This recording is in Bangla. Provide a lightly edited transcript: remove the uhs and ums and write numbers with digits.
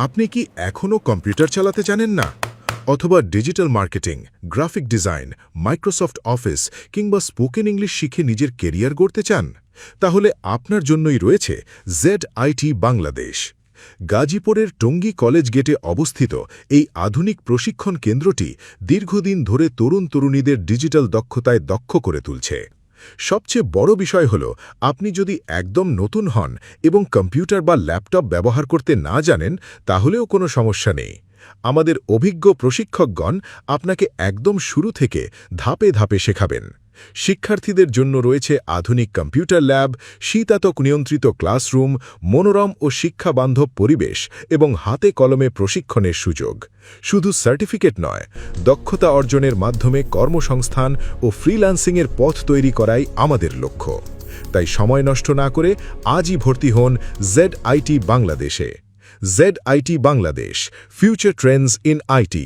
আপনি কি এখনও কম্পিউটার চালাতে জানেন না? অথবা digital marketing, graphic design, Microsoft office কিংবা স্পোকেন ইংলিশ শিখে নিজের কেরিয়ার গড়তে চান? তাহলে আপনার জন্যই রয়েছে ZIT বাংলাদেশ। গাজীপুরের টঙ্গী কলেজ গেটে অবস্থিত এই আধুনিক প্রশিক্ষণ কেন্দ্রটি দীর্ঘদিন ধরে তরুণ-তরুণীদের ডিজিটাল দক্ষতায় দক্ষ করে তুলছে। সবচেয়ে বড় বিষয় হল, আপনি যদি একদম নতুন হন এবং কম্পিউটার বা ল্যাপটপ ব্যবহার করতে না জানেন, তাহলেও কোনো সমস্যা নেই। আমাদের অভিজ্ঞ প্রশিক্ষকগণ আপনাকে একদম শুরু থেকে ধাপে ধাপে শেখাবেন। শিক্ষার্থীদের জন্য রয়েছে আধুনিক কম্পিউটার ল্যাব, শীতাতপ নিয়ন্ত্রিত ক্লাসরুম, মনোরম ও শিক্ষাবান্ধব পরিবেশ এবং হাতে কলমে প্রশিক্ষণের সুযোগ। শুধু সার্টিফিকেট নয়, দক্ষতা অর্জনের মাধ্যমে কর্মসংস্থান ও ফ্রিল্যান্সিংয়ের পথ তৈরি করাই আমাদের লক্ষ্য। তাই সময় নষ্ট না করে আজই ভর্তি হন ZIT বাংলাদেশে। ZIT Bangladesh, future Trends in IT।